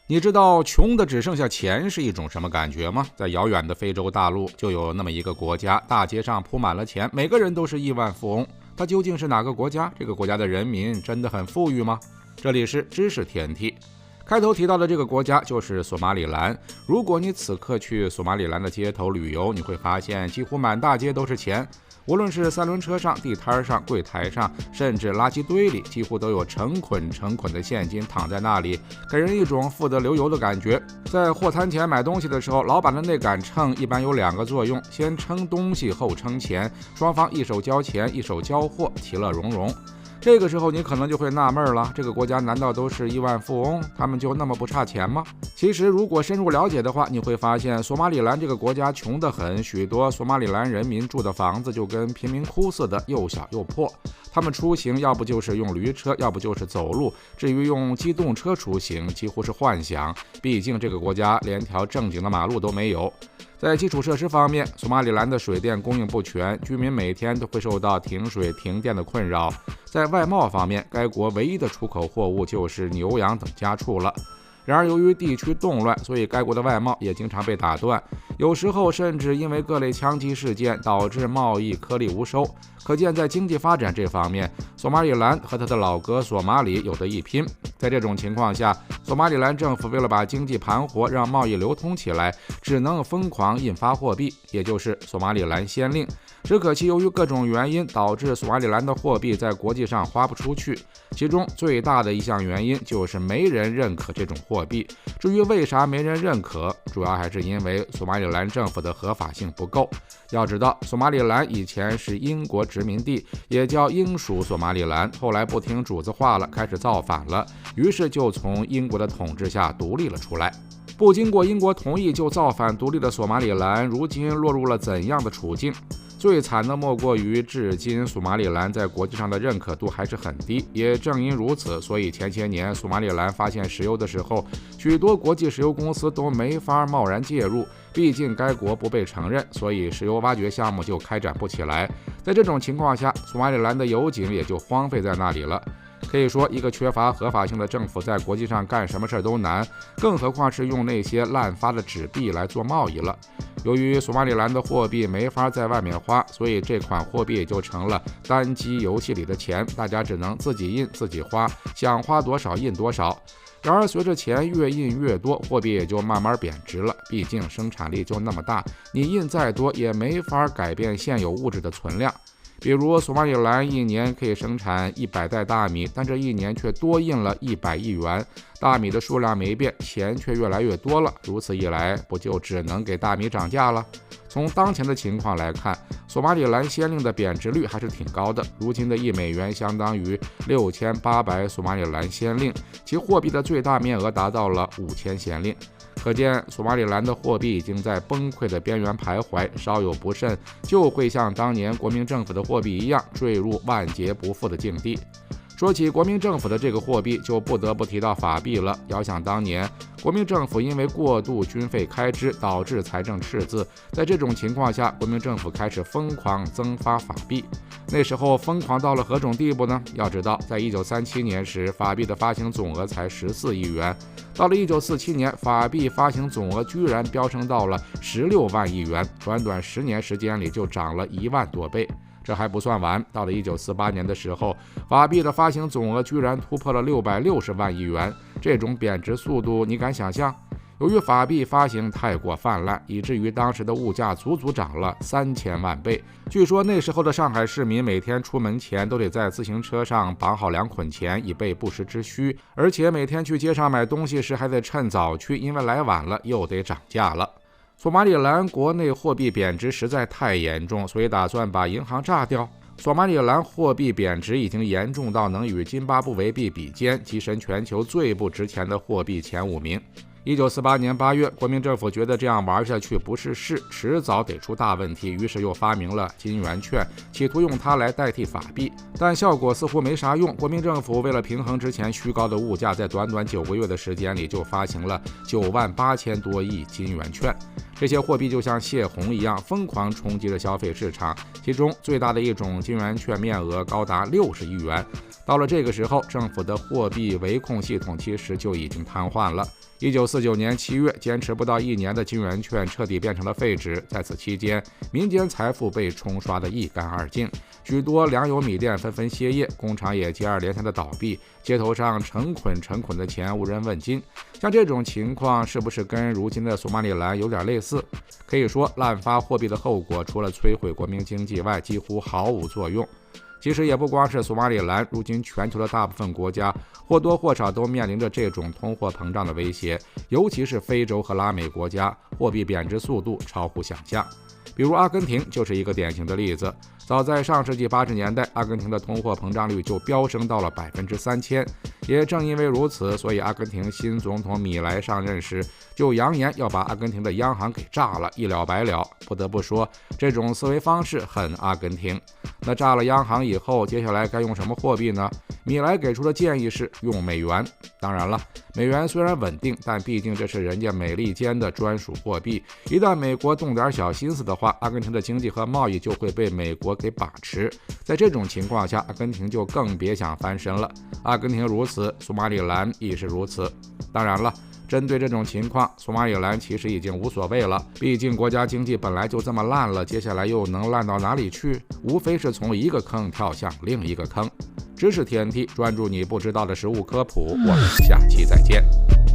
你知道穷的只剩下钱是一种什么感觉吗？在遥远的非洲大陆就有那么一个国家，大街上铺满了钱，每个人都是亿万富翁。它究竟是哪个国家？这个国家的人民真的很富裕吗？这里是知识天地。开头提到的这个国家就是索马里兰。如果你此刻去索马里兰的街头旅游，你会发现几乎满大街都是钱。无论是三轮车上、地摊上、柜台上，甚至垃圾堆里，几乎都有成捆的现金躺在那里，给人一种富得流油的感觉。在货摊前买东西的时候，老板的那杆秤一般有2个作用：先称东西，后称钱，双方一手交钱，一手交货，其乐融融。这个时候你可能就会纳闷了，这个国家难道都是亿万富翁？他们就那么不差钱吗？其实如果深入了解的话，你会发现索马里兰这个国家穷得很，许多索马里兰人民住的房子就跟贫民窟似的，又小又破。他们出行要不就是用驴车，要不就是走路，至于用机动车出行几乎是幻想，毕竟这个国家连条正经的马路都没有。在基础设施方面，索马里兰的水电供应不全，居民每天都会受到停水停电的困扰。在外贸方面，该国唯一的出口货物就是牛羊等家畜了。然而由于地区动乱，所以该国的外贸也经常被打断，有时候甚至因为各类枪击事件导致贸易颗粒无收。可见在经济发展这方面，索马里兰和他的老哥索马里有得一拼。在这种情况下，索马里兰政府为了把经济盘活，让贸易流通起来，只能疯狂印发货币，也就是索马里兰先令。只可惜由于各种原因，导致索马里兰的货币在国际上花不出去，其中最大的一项原因就是没人认可这种货币。至于为啥没人认可，主要还是因为索马里兰政府的合法性不够。要知道，索马里兰以前是英国殖民地，也叫英属索马里兰，后来不听主子话了，开始造反了，于是就从英国的统治下独立了出来。不经过英国同意就造反独立的索马里兰，如今落入了怎样的处境？最惨的莫过于至今索马里兰在国际上的认可度还是很低，也正因如此，所以前些年索马里兰发现石油的时候，许多国际石油公司都没法贸然介入，毕竟该国不被承认，所以石油挖掘项目就开展不起来。在这种情况下，索马里兰的油井也就荒废在那里了。可以说，一个缺乏合法性的政府在国际上干什么事都难，更何况是用那些滥发的纸币来做贸易了。由于索马里兰的货币没法在外面花，所以这款货币也就成了单机游戏里的钱，大家只能自己印自己花，想花多少印多少。然而随着钱越印越多，货币也就慢慢贬值了，毕竟生产力就那么大，你印再多也没法改变现有物质的存量。比如索马里兰一年可以生产100袋大米，但这一年却多印了100亿元，大米的数量没变，钱却越来越多了，如此一来，不就只能给大米涨价了？从当前的情况来看，索马里兰先令的贬值率还是挺高的，如今的1美元相当于6800索马里兰先令，其货币的最大面额达到了5000先令。可见索马里兰的货币已经在崩溃的边缘徘徊，稍有不慎就会像当年国民政府的货币一样坠入万劫不复的境地。说起国民政府的这个货币，就不得不提到法币了。遥想当年，国民政府因为过度军费开支导致财政赤字，在这种情况下，国民政府开始疯狂增发法币。那时候疯狂到了何种地步呢？要知道，在1937年时，法币的发行总额才14亿元，到了1947年，法币发行总额居然飙升到了16万亿元，短短10年时间里就涨了1万多倍。这还不算完，到了1948年的时候，法币的发行总额居然突破了660万亿元，这种贬值速度你敢想象？由于法币发行太过泛滥，以至于当时的物价足足涨了3000万倍。据说那时候的上海市民每天出门前都得在自行车上绑好2捆钱，以备不时之需，而且每天去街上买东西时还得趁早去，因为来晚了又得涨价了。索马里兰国内货币贬值实在太严重，所以打算把银行炸掉。索马里兰货币贬值已经严重到能与津巴布韦币比肩，跻身全球最不值钱的货币前5名。1948年8月，国民政府觉得这样玩下去不是事，迟早得出大问题，于是又发明了金圆券，企图用它来代替法币，但效果似乎没啥用。国民政府为了平衡之前虚高的物价，在短短9个月的时间里就发行了98000多亿金圆券。这些货币就像泄洪一样，疯狂冲击着消费市场，其中最大的一种金圆券面额高达60亿元。到了这个时候，政府的货币维控系统其实就已经瘫痪了。1949年7月，坚持不到1年的金圆券彻底变成了废纸。在此期间，民间财富被冲刷得一干二净，许多粮油米店纷纷歇业，工厂也接二连三的倒闭，街头上成捆的钱无人问津。像这种情况是不是跟如今的索马里兰有点类似？可以说，滥发货币的后果除了摧毁国民经济外，几乎毫无作用。其实也不光是索马里兰，如今全球的大部分国家或多或少都面临着这种通货膨胀的威胁，尤其是非洲和拉美国家，货币贬值速度超乎想象。比如阿根廷就是一个典型的例子。早在上世纪80年代，阿根廷的通货膨胀率就飙升到了3000%。也正因为如此，所以阿根廷新总统米莱上任时就扬言要把阿根廷的央行给炸了，一了百了。不得不说，这种思维方式很阿根廷。那炸了央行以后，接下来该用什么货币呢？米莱给出的建议是用美元。当然了，美元虽然稳定，但毕竟这是人家美利坚的专属货币，一旦美国动点小心思的话，阿根廷的经济和贸易就会被美国给把持。在这种情况下，阿根廷就更别想翻身了。阿根廷如此，索马里兰亦是如此。当然了，针对这种情况，索马里兰其实已经无所谓了，毕竟国家经济本来就这么烂了，接下来又能烂到哪里去？无非是从一个坑跳向另一个坑。知识天地，专注你不知道的食物科普，我们下期再见。